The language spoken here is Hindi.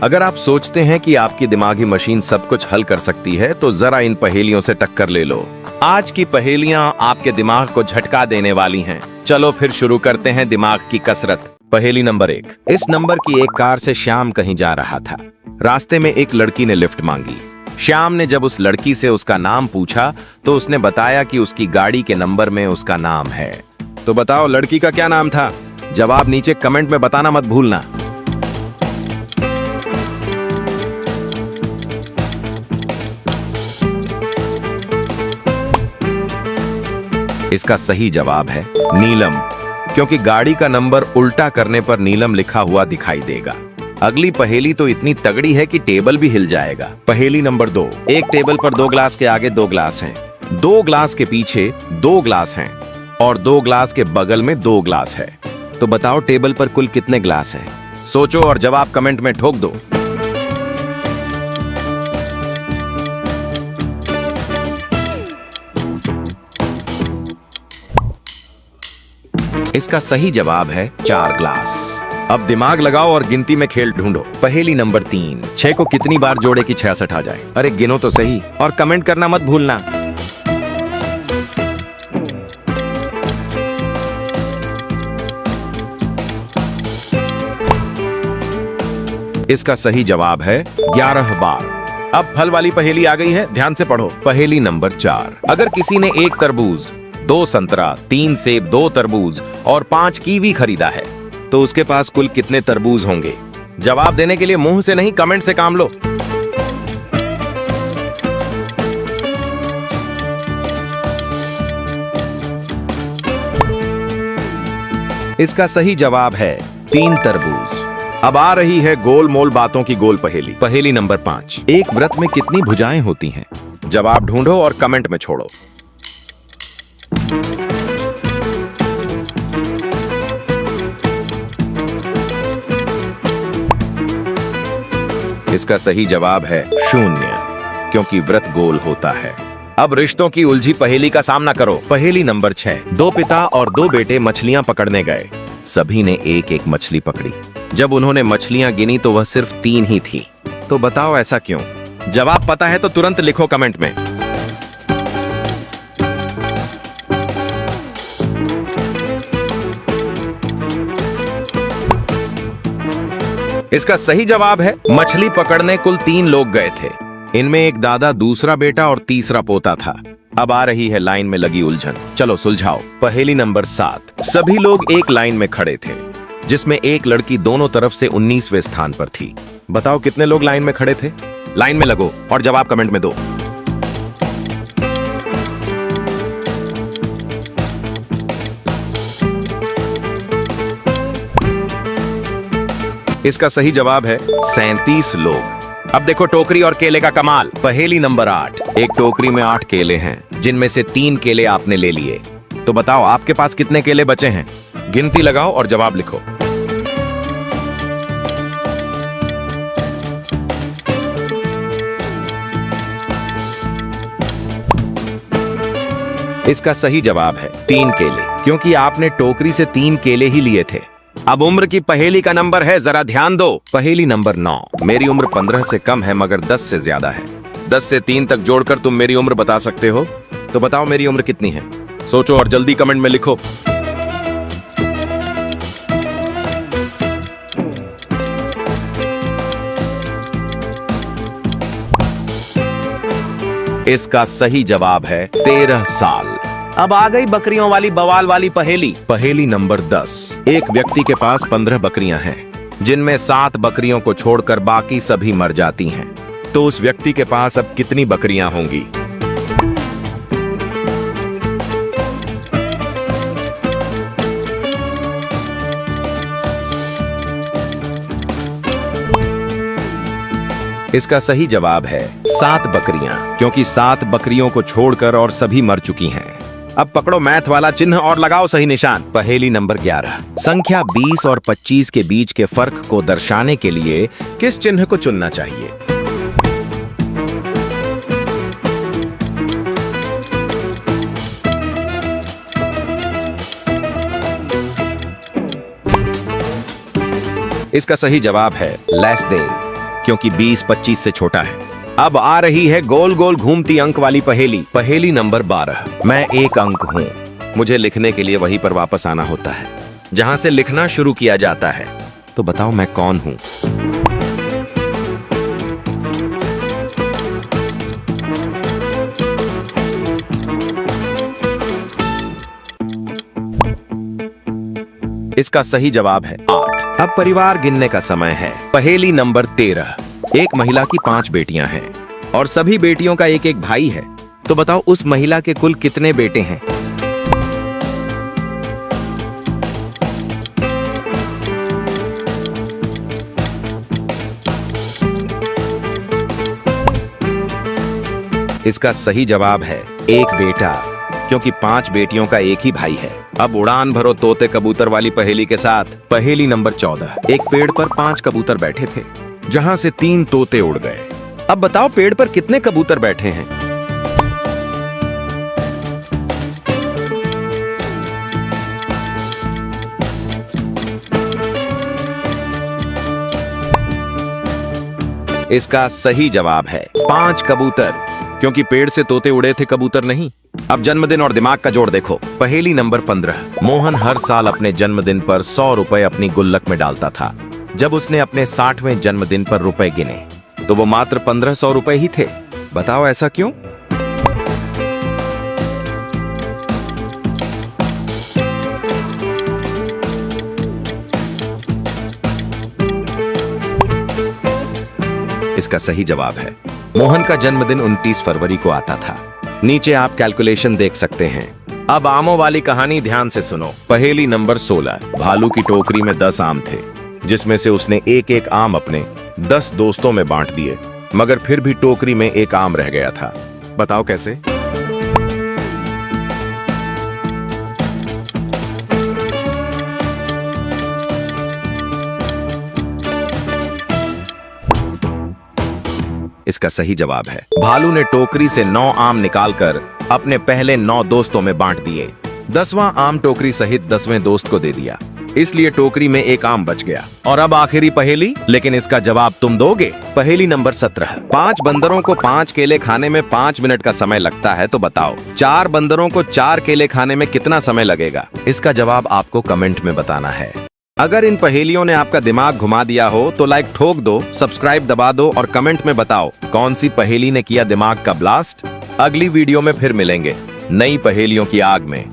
अगर आप सोचते हैं कि आपकी दिमागी मशीन सब कुछ हल कर सकती है तो जरा इन पहेलियों से टक्कर ले लो। आज की पहेलियां आपके दिमाग को झटका देने वाली हैं। चलो फिर शुरू करते हैं दिमाग की कसरत। पहेली नंबर 1। इस नंबर की एक कार से श्याम कहीं जा रहा था। रास्ते में एक लड़की ने लिफ्ट मांगी। श्याम ने जब उस लड़की से उसका नाम पूछा तो उसने बताया कि उसकी गाड़ी के नंबर में उसका नाम है। तो बताओ लड़की का क्या नाम था? जवाब नीचे कमेंट में बताना मत भूलना। इसका सही जवाब है नीलम, क्योंकि गाड़ी का नंबर उल्टा करने पर नीलम लिखा हुआ दिखाई देगा। अगली पहेली तो इतनी तगड़ी है कि टेबल भी हिल जाएगा। पहेली नंबर 2। एक टेबल पर 2 ग्लास के आगे 2 ग्लास हैं, 2 ग्लास के पीछे 2 ग्लास हैं और 2 ग्लास के बगल में 2 ग्लास है। तो बताओ टेबल पर कुल कितने ग्लास है? सोचो और जवाब कमेंट में ठोक दो। इसका सही जवाब है 4 ग्लास। अब दिमाग लगाओ और गिनती में खेल ढूंढो। पहेली नंबर 3। 6 को कितनी बार जोड़े कि 66 आ जाए? अरे गिनो तो सही और कमेंट करना मत भूलना। इसका सही जवाब है 11 बार। अब फल वाली पहेली आ गई है, ध्यान से पढ़ो। पहेली नंबर 4। अगर किसी ने 1 तरबूज, 2 संतरा, 3 सेब, 2 तरबूज और 5 कीवी खरीदा है तो उसके पास कुल कितने तरबूज होंगे? जवाब देने के लिए मुंह से नहीं, कमेंट से काम लो। इसका सही जवाब है 3 तरबूज। अब आ रही है गोल मोल बातों की गोल पहेली। पहेली नंबर 5। एक व्रत में कितनी भुजाएं होती हैं? जवाब ढूंढो और कमेंट में छोड़ो। इसका सही जवाब है 0, क्योंकि व्रत गोल होता है। अब रिश्तों की उलझी पहेली का सामना करो। पहेली नंबर 6। 2 पिता और 2 बेटे मछलियां पकड़ने गए। सभी ने एक एक मछली पकड़ी। जब उन्होंने मछलियां गिनी तो वह सिर्फ 3 ही थी। तो बताओ ऐसा क्यों? जवाब पता है तो तुरंत लिखो कमेंट में। इसका सही जवाब है मछली पकड़ने कुल 3 लोग गए थे। इनमें एक दादा, दूसरा बेटा और तीसरा पोता था। अब आ रही है लाइन में लगी उलझन, चलो सुलझाओ। पहेली नंबर 7। सभी लोग एक लाइन में खड़े थे, जिसमें एक लड़की दोनों तरफ से 19वें स्थान पर थी। बताओ कितने लोग लाइन में खड़े थे? लाइन में लगो और जवाब कमेंट में दो। इसका सही जवाब है 37 लोग। अब देखो टोकरी और केले का कमाल। पहेली नंबर 8। एक टोकरी में 8 केले हैं, जिनमें से 3 केले आपने ले लिए। तो बताओ आपके पास कितने केले बचे हैं? गिनती लगाओ और जवाब लिखो। इसका सही जवाब है 3 केले, क्योंकि आपने टोकरी से 3 केले ही लिए थे। अब उम्र की पहेली का नंबर है, जरा ध्यान दो। पहेली नंबर 9। मेरी उम्र 15 से कम है मगर 10 से ज्यादा है। 10 से 3 तक जोड़कर तुम मेरी उम्र बता सकते हो। तो बताओ मेरी उम्र कितनी है? सोचो और जल्दी कमेंट में लिखो। इसका सही जवाब है 13 साल। अब आ गई बकरियों वाली बवाल वाली पहेली। पहेली नंबर 10। एक व्यक्ति के पास 15 बकरियां हैं, जिनमें 7 बकरियों को छोड़कर बाकी सभी मर जाती हैं। तो उस व्यक्ति के पास अब कितनी बकरियां होंगी? इसका सही जवाब है 7 बकरियां, क्योंकि 7 बकरियों को छोड़कर और सभी मर चुकी हैं। अब पकड़ो मैथ वाला चिन्ह और लगाओ सही निशान। पहेली नंबर 11। संख्या 20 और 25 के बीच के फर्क को दर्शाने के लिए किस चिन्ह को चुनना चाहिए? इसका सही जवाब है लेस देन, क्योंकि 20 25 से छोटा है। अब आ रही है गोल गोल घूमती अंक वाली पहेली। पहेली नंबर 12। मैं एक अंक हूँ। मुझे लिखने के लिए वहीं पर वापस आना होता है जहां से लिखना शुरू किया जाता है। तो बताओ मैं कौन हूँ? इसका सही जवाब है 8। अब परिवार गिनने का समय है। पहेली नंबर 13। एक महिला की 5 बेटियां हैं और सभी बेटियों का एक एक भाई है। तो बताओ उस महिला के कुल कितने बेटे हैं? इसका सही जवाब है 1 बेटा, क्योंकि 5 बेटियों का एक ही भाई है। अब उड़ान भरो तोते कबूतर वाली पहेली के साथ। पहेली नंबर 14। एक पेड़ पर 5 कबूतर बैठे थे, जहां से 3 तोते उड़ गए। अब बताओ पेड़ पर कितने कबूतर बैठे हैं? इसका सही जवाब है 5 कबूतर, क्योंकि पेड़ से तोते उड़े थे, कबूतर नहीं। अब जन्मदिन और दिमाग का जोड़ देखो। पहेली नंबर 15। मोहन हर साल अपने जन्मदिन पर 100 रुपए अपनी गुल्लक में डालता था। जब उसने अपने 60वें जन्मदिन पर रुपए गिने तो वो मात्र 1500 रुपए ही थे। बताओ ऐसा क्यों? इसका सही जवाब है मोहन का जन्मदिन 29 फरवरी को आता था। नीचे आप कैलकुलेशन देख सकते हैं। अब आमों वाली कहानी ध्यान से सुनो। पहेली नंबर 16। भालू की टोकरी में 10 आम थे, जिसमें से उसने एक एक आम अपने 10 दोस्तों में बांट दिए, मगर फिर भी टोकरी में एक आम रह गया था। बताओ कैसे? इसका सही जवाब है भालू ने टोकरी से 9 आम निकालकर अपने पहले 9 दोस्तों में बांट दिए। 10वां आम टोकरी सहित 10वें दोस्त को दे दिया, इसलिए टोकरी में एक आम बच गया। और अब आखिरी पहेली, लेकिन इसका जवाब तुम दोगे। पहेली नंबर 17। 5 बंदरों को 5 केले खाने में 5 मिनट का समय लगता है, तो बताओ 4 बंदरों को 4 केले खाने में कितना समय लगेगा? इसका जवाब आपको कमेंट में बताना है। अगर इन पहेलियों ने आपका दिमाग घुमा दिया हो तो लाइक ठोक दो, सब्सक्राइब दबा दो और कमेंट में बताओ कौन सी पहेली ने किया दिमाग का ब्लास्ट। अगली वीडियो में फिर मिलेंगे नई पहेलियों की आग में।